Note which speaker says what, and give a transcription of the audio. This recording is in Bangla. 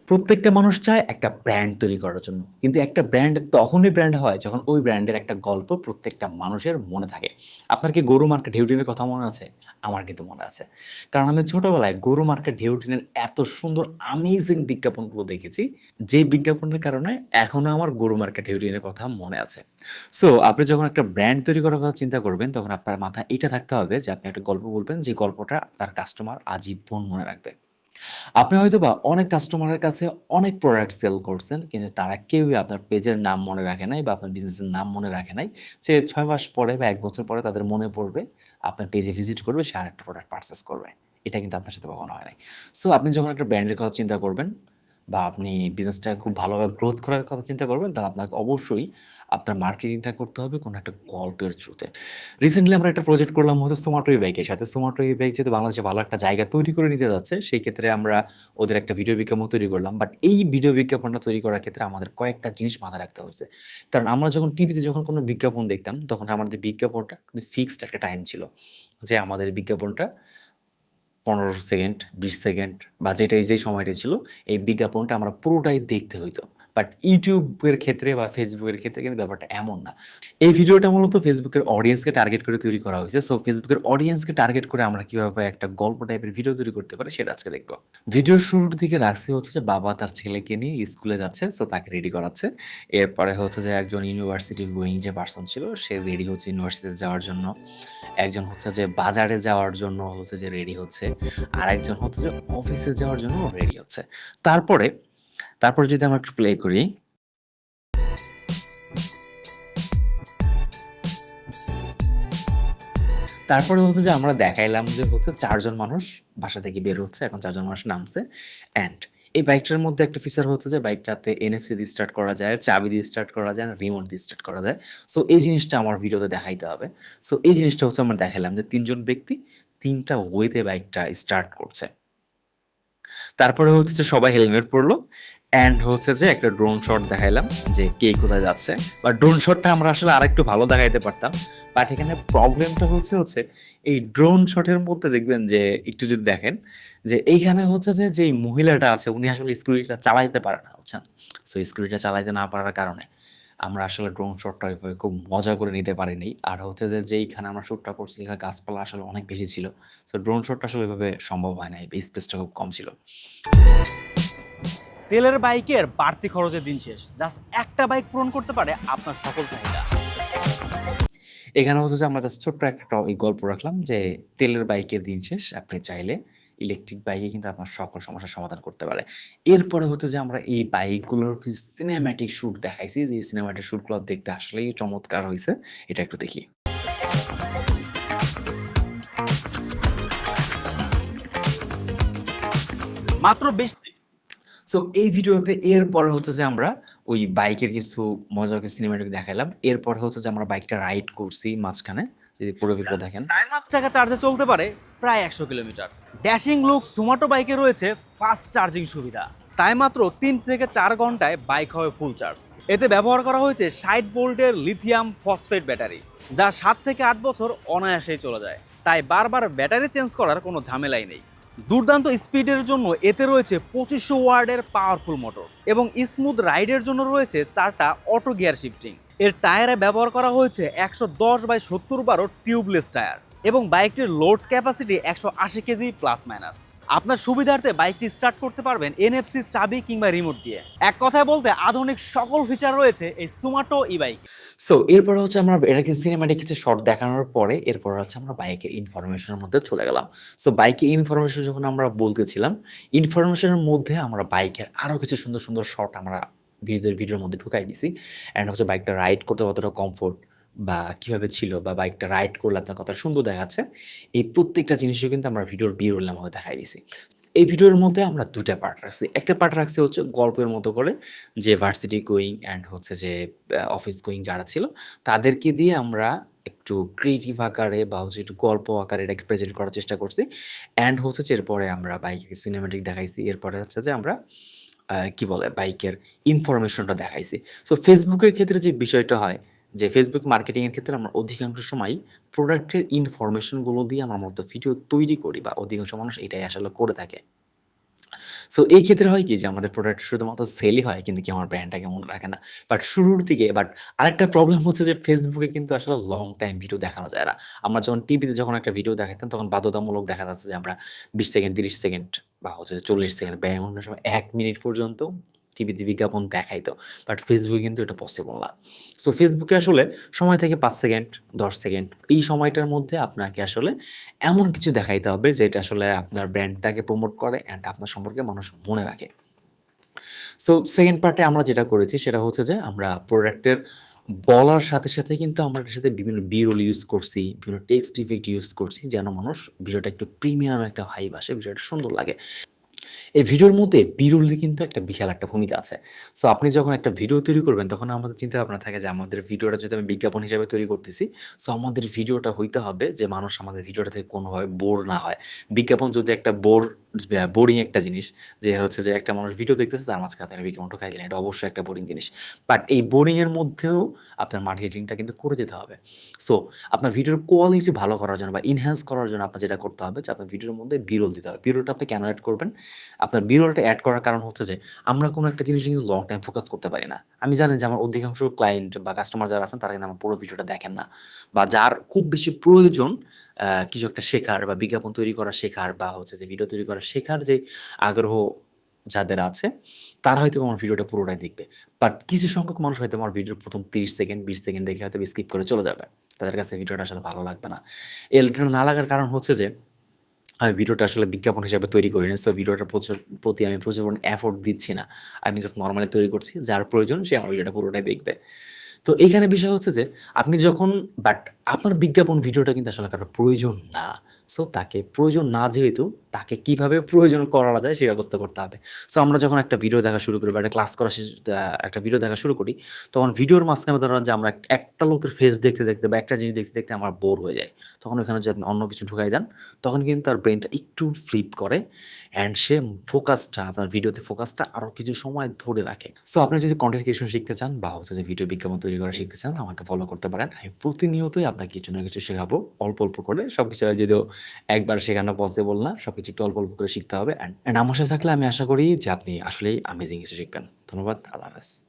Speaker 1: প্রত্যেকটা মানুষ চায় একটা ব্র্যান্ড তৈরি করার জন্য। কিন্তু একটা ব্র্যান্ড তখনই ব্র্যান্ড হয় যখন ওই ব্র্যান্ডের একটা গল্প প্রত্যেকটা মানুষের মনে থাকে। আপনার কি গরু মার্কা ঢেউটিনের কথা মনে আছে? আমার কিন্তু মনে আছে। কারণ আমি ছোটবেলায় গরু মার্কা ঢেউটিনের এত সুন্দর আমেজিং বিজ্ঞাপনগুলো দেখেছি, যেই বিজ্ঞাপনের কারণে এখনো আমার গরু মার্কা ঢেউটিনের কথা মনে আছে। সো আপনি যখন একটা ব্র্যান্ড তৈরি করার কথা চিন্তা করবেন, তখন আপনার মাথায় এটা থাকতে হবে যে আপনি একটা গল্প বলবেন, যে গল্পটা আপনার কাস্টমার আজীবন মনে রাখবে। আপনি হয়তোবা অনেক কাস্টমারের কাছে অনেক প্রোডাক্ট সেল করছেন, কিন্তু তারা কেউই আপনার পেজের নাম মনে রাখে নাই বা আপনার বিজনেসের নাম মনে রাখে নাই। যে ৬ মাস পরে বা ১ বছর পরে তাদের মনে পড়বে, আপনার পেজে ভিজিট করবে, সে আরেকটা প্রোডাক্ট পারচেজ করবে। এটা কিন্তু আপনার সাথে কখনো হয় নাই। সো আপনি যখন একটা ব্র্যান্ডের কথা চিন্তা করবেন বা আপনি বিজনেসটা খুব ভালোভাবে গ্রোথ করার কথা চিন্তা করবেন, তাহলে আপনাকে অবশ্যই আপনার মার্কেটিংটা করতে হবে কোনো একটা গল্পের থ্রুতে। রিসেন্টলি আমরা একটা প্রজেক্ট করলাম হচ্ছে সোমাটো ই-বাইকের সাথে। সোমাটো ই-বাইক যেহেতু বাংলাদেশে ভালো একটা জায়গা তৈরি করে নিতে যাচ্ছে, সেই ক্ষেত্রে আমরা ওদের একটা ভিডিও বিজ্ঞাপন তৈরি করলাম। বাট এই ভিডিও বিজ্ঞাপনটা তৈরি করার ক্ষেত্রে আমাদের কয়েকটা জিনিস মাথায় রাখতে হয়েছে। কারণ আমরা যখন টিভিতে যখন কোনো বিজ্ঞাপন দেখতাম, তখন আমাদের বিজ্ঞাপনটা কিন্তু ফিক্সড একটা টাইম ছিল। যে আমাদের বিজ্ঞাপনটা ১৫ সেকেন্ড, ২০ সেকেন্ড বা যেটাই যেই সময়টা ছিল, এই বিজ্ঞাপনটা আমরা পুরোটাই দেখতে হইতো। বাট YouTube এর ক্ষেত্রে বা Facebook এর ক্ষেত্রে কিন্তু ব্যাপারটা এমন না। এই ভিডিওটা মূলত Facebook এর অডিয়েন্সকে টার্গেট করে তৈরি করা হয়েছে। সো Facebook এর অডিয়েন্সকে টার্গেট করে আমরা কিভাবে একটা গল্প টাইপের ভিডিও তৈরি করতে পারি, সেটা আজকে দেখব। ভিডিওর শুরুর দিকে রাখছি হচ্ছে যে বাবা তার ছেলেকে নিয়ে স্কুলে যাচ্ছে, সো তাকে রেডি করাচ্ছে। এরপরে হচ্ছে যে একজন ইউনিভার্সিটি গোয়িং যে পারসন ছিল, সে রেডি হচ্ছে ইউনিভার্সিটিতে যাওয়ার জন্য। একজন হচ্ছে যে বাজারে যাওয়ার জন্য হচ্ছে যে রেডি হচ্ছে। আরেকজন হচ্ছে যে অফিসে যাওয়ার জন্য রেডি হচ্ছে। তারপরে তারপরে যদি আমরা একটু প্লে করি, তারপরে হচ্ছে যে আমরা দেখাইলাম যে হচ্ছে ৪ জন মানুষ বাসা থেকে বের হচ্ছে। এখন ৪ জন মানুষ নামছে। অ্যান্ড এই বাইকটার মধ্যে একটা ফিচার হচ্ছে যে বাইকটাতে এনএফসি দিয়ে স্টার্ট করা যায়, চাবি দিয়ে স্টার্ট করা যায়, রিমোট দিয়ে স্টার্ট করা যায়। সো এই জিনিসটা আমার ভিডিওতে দেখাইতে হবে। সো এই জিনিসটা হচ্ছে আমরা দেখাইলাম যে ৩ জন ব্যক্তি ৩ টা ওয়েতে বাইকটা স্টার্ট করছে। তারপরে হচ্ছে যে সবাই হেলমেট পরলো অ্যান্ড হচ্ছে যে একটা ড্রোন শট দেখাইলাম যে কে কোথায় যাচ্ছে। বা ড্রোন শটটা আমরা আসলে আরেকটু ভালো দেখাইতে পারতাম, বাট এখানে প্রবলেমটা হচ্ছে এই ড্রোন শটের মধ্যে দেখবেন যে একটু যদি দেখেন যে এইখানে হচ্ছে যে যেই মহিলাটা আছে উনি আসলে স্কুটিটা চালাইতে পারে না, বুঝছেন? সো স্কুটিটা চালাইতে না পারার কারণে আমরা আসলে ড্রোন শটটা ওইভাবে খুব মজা করে নিতে পারিনি। আর হচ্ছে যে যেইখানে আমরা শ্যুটটা করছি এখানে গাছপালা আসলে অনেক বেশি ছিল। সো ড্রোন শটটা আসলে ওইভাবে সম্ভব হয় নাই, স্পেসটা খুব কম ছিল।
Speaker 2: তেলের বাইকের বাড়তি খরচের দিন শেষ। জাস্ট একটা বাইক পূরণ করতে পারে আপনার সকল চাহিদা।
Speaker 1: এখানে হচ্ছে যে আমরা জাস্ট ছোট্ট একটা গল্প রাখলাম যে তেলের বাইকের দিন শেষ। আপনি চাইলে ইলেকট্রিক বাইকে কিন্তু আপনার সকল সমস্যার সমাধান করতে পারে। এরপরে হচ্ছে যে আমরা এই বাইকগুলোর কিছু সিনেম্যাটিক শুট দেখাইছি। যে সিনেম্যাটিক শুটগুলো দেখতে আসলেই চমৎকার হইছে। এটা একটু দেখি।
Speaker 2: মাত্র বেশ
Speaker 1: সো এই ভিডিওতে এরপরে হচ্ছে যে আমরা ওই বাইকের কিছু মজার কিছু সিনেম্যাটিক দেখাইলাম। এরপরে হচ্ছে যে আমরা বাইকটা রাইড করছি মাঝখানে। যদি পুরো ভিডিও দেখেন।
Speaker 2: টাইম আপ টাকা চার্জে চলতে পারে প্রায় ১০০ কিলোমিটার। ড্যাশিং লুক সুমাটো বাইকে রয়েছে ফাস্ট চার্জিং সুবিধা। তাই মাত্র ৩ থেকে ৪ ঘন্টায় বাইক হয় ফুল চার্জ। এতে ব্যবহার করা হয়েছে ৬০ ভোল্টের লিথিয়াম ফসফেট ব্যাটারি, যা ৭ থেকে ৮ বছর অনায়াসেই চলে যায়। তাই বারবার ব্যাটারি চেঞ্জ করার কোনো ঝামেলাই নেই। দুর্দান্ত স্পিডের জন্য এতে রয়েছে ২৫০০ ওয়ার্ডের পাওয়ারফুল মোটর এবং স্মুথ রাইডের জন্য রয়েছে ৪টা অটো গিয়ার শিফটিং। এর টায়ারে ব্যবহার করা হয়েছে ১১০/৭০ টিউবলেস টায়ার এবং বাইকটির load capacity ১৮০ KG plus minus. আপনার সুবিধার্থে বাইকটি স্টার্ট করতে পারবেন এনএফসি চাবি কিংবা রিমোট দিয়ে। এক কথায় বলতে আধুনিক সকল ফিচার রয়েছে এই সুমাটো ই বাইক।
Speaker 1: সো এরপরে হচ্ছে আমরা এটা কিছু সিনেমাটিক কিছু শর্ট দেখানোর পরে এরপর হচ্ছে আমরা বাইকের ইনফরমেশনের মধ্যে চলে গেলাম। সো বাইকের ইনফরমেশন যখন আমরা বলতেছিলাম, ইনফরমেশনের মধ্যে আমরা বাইকের আরো কিছু সুন্দর সুন্দর শর্ট আমরা ভিডিওর মধ্যে ঢুকাই দিছি। অ্যান্ড হচ্ছে বাইকটা রাইড করতে কতটা কমফোর্ট বা কিভাবে ছিল বা বাইকটা রাইড করলে আপনার কতটা সুন্দর দেখাচ্ছে, এই প্রত্যেকটা জিনিসও কিন্তু আমরা ভিডিওর বিরলের মধ্যে দেখাই দিছি। এই ভিডিওর মধ্যে আমরা ২ টা পার্ট রাখছি। একটা পার্ট রাখছি হচ্ছে গল্পের মতো করে, যে ভার্সিটি গোয়িং অ্যান্ড হচ্ছে যে অফিস গোয়িং যারা ছিল তাদেরকে দিয়ে আমরা একটু ক্রিয়েটিভ আকারে বা হচ্ছে একটু গল্প আকারে এটাকে প্রেজেন্ট করার চেষ্টা করছি। অ্যান্ড হচ্ছে যে এরপরে আমরা বাইকের সিনেমাটিক দেখাইছি। এরপরে হচ্ছে যে আমরা কি বলে বাইকের ইনফরমেশনটা দেখাইছি। সো ফেসবুকের ক্ষেত্রে যে বিষয়টা হয় যে ফেসবুক মার্কেটিংয়ের ক্ষেত্রে আমরা অধিকাংশ সময়ই প্রোডাক্টের ইনফরমেশনগুলো দিয়ে আমরা মূলত ভিডিও তৈরি করি বা অধিকাংশ মানুষ এটাই আসলে করে থাকে। সো এই ক্ষেত্রে হয় কি যে আমাদের প্রোডাক্ট শুধুমাত্র সেলই হয় কিন্তু কি আমার ব্র্যান্ডটাকে মনে রাখে না। বাট শুরুর দিকে আরেকটা প্রবলেম হচ্ছে যে ফেসবুকে কিন্তু আসলে লং টাইম ভিডিও দেখানো যায় না। আমরা যখন টিভিতে যখন একটা ভিডিও দেখাতাম তখন বাধ্যতামূলক দেখা যাচ্ছে যে আমরা ২০ সেকেন্ড, ৩০ সেকেন্ড বা হচ্ছে ৪০ সেকেন্ড বা এমন সময় ১ মিনিট পর্যন্ত টিভিতে বিজ্ঞাপন দেখাইতো। বাট ফেসবুকে কিন্তু এটা পসিবল না। সো ফেসবুকে আসলে সময় থাকে ৫ সেকেন্ড, ১০ সেকেন্ড। এই সময়টার মধ্যে আপনাকে আসলে এমন কিছু দেখাইতে হবে যেটা আসলে আপনার ব্র্যান্ডটাকে প্রমোট করে অ্যান্ড আপনার সম্পর্কে মানুষ মনে রাখে। সো সেকেন্ড পার্টে আমরা যেটা করেছি সেটা হচ্ছে যে আমরা প্রোডাক্টের বলার সাথে, সাথে কিন্তু আমরা এটার সাথে বিভিন্ন বি-রোল ইউজ করছি, বিভিন্ন টেক্সট ইফেক্ট ইউজ করছি যেন মানুষ ভিডিওটা একটু প্রিমিয়াম একটা ভাইব আসে, ভিডিওটা সুন্দর লাগে। এই ভিডিওর মধ্যে বিরলই কিন্তু একটা বিশাল একটা ভূমিকা আছে। সো আপনি যখন একটা ভিডিও তৈরি করবেন তখন আমাদের চিন্তা ভাবনা থাকে যে আমাদের ভিডিওটা যদি আমি বিজ্ঞাপন হিসাবে তৈরি করতেছি, সো আমাদের ভিডিওটা হইতে হবে যে মানুষ আমাদের ভিডিওটা থেকে কোনোভাবে বোর না হয়। বিজ্ঞাপন যদি একটা বোরিং একটা জিনিস যে হচ্ছে যে একটা মানুষ ভিডিও দেখতেছে তার মাঝখানে আপনি বিজ্ঞাপন ঢুকাই দিলেন। এটা অবশ্যই একটা বোরিং জিনিস। বাট এই বোরিং এর মধ্যেও আপনার মার্কেটিংটা কিন্তু করে যেতে হবে। সো আপনার ভিডিওর কোয়ালিটি ভালো করার জন্য বা এনহ্যান্স করার জন্য আপনার যেটা করতে হবে যে আপনার ভিডিওর মধ্যে বিরল দিতে হবে। বিরলটা আপনি কেন এড করবেন? আপনার বিরলটা এড করার কারণ হচ্ছে যে আমরা কোনো একটা জিনিসে কিন্তু লং টাইম ফোকাস করতে পারি না। আমি জানি যে আমার অধিকাংশ ক্লায়েন্ট বা কাস্টমার যারা আছেন তারা কিন্তু আমার পুরো ভিডিওটা দেখেন না। বা যার খুব বেশি প্রয়োজন কিছু একটা শেখার বা বিজ্ঞাপন তৈরি করা শেখার বা হচ্ছে যে ভিডিও তৈরি করা শেখার যে আগ্রহ যাদের আছে তারা হয়তো আমার ভিডিওটা পুরোটাই দেখবে। বাট কিছু সংখ্যক মানুষ হয়তো আমার ভিডিওর ১ম ৩০ সেকেন্ড ২০ সেকেন্ড দেখে হয়তো স্কিপ করে চলে যাবে। তাদের কাছে ভিডিওটা আসলে ভালো লাগবে না। এটা না লাগার কারণ হচ্ছে যে আমি ভিডিওটা আসলে বিজ্ঞাপন হিসাবে তৈরি করিনি। সো ভিডিওটার প্রতি আমি প্রচুর পরিমাণে এফোর্ট দিচ্ছি না। আমি জাস্ট নরমালি তৈরি করছি। যার প্রয়োজন সে আমার ভিডিওটা পুরোটাই দেখবে। তো এইখানে বিষয় হচ্ছে যে আপনি যখন বাট আপনার বিজ্ঞাপন ভিডিওটা কিন্তু আসলে কারো প্রয়োজন না। সো তাকে প্রয়োজন না যেহেতু তাকে কিভাবে প্রয়োজন করা যায় সেই ব্যবস্থা করতে হবে। সো আমরা যখন একটা ভিডিও দেখা শুরু করি বা একটা ক্লাস করা একটা ভিডিও দেখা শুরু করি, তখন ভিডিওর মাঝখানে ধরেন যে আমরা একটা লোকের ফেস দেখতে, দেখতে বা একটা জিনিস দেখতে, দেখতে আমার বোর হয়ে যায়। তখন ওখানে যদি আপনি অন্য কিছু ঢুকাই দেন, তখন কিন্তু তার ব্রেইনটা একটু ফ্লিপ করে অ্যান্ড সে আপনার ভিডিওতে ফোকাসটা আরও কিছু সময় ধরে রাখে। সো আপনি যদি কনটেন্ট ক্রিয়েশন শিখতে চান বা হচ্ছে যে ভিডিও বিজ্ঞাপন তৈরি করা শিখতে চান, আমাকে ফলো করতে পারেন। আমি প্রতিনিয়তই আপনাকে কিছু না কিছু শেখাবো অল্প, অল্প করে। সবকিছু যদিও একবার শেখানো পসিবল না। সবকিছু একটু অল্প, অল্প করে শিখতে হবে অ্যান্ড আমার সাথে থাকলে আমি আশা করি যে আপনি আসলেই অ্যামেজিং কিছু শিখবেন। ধন্যবাদ। আল্লাহ হাফেজ।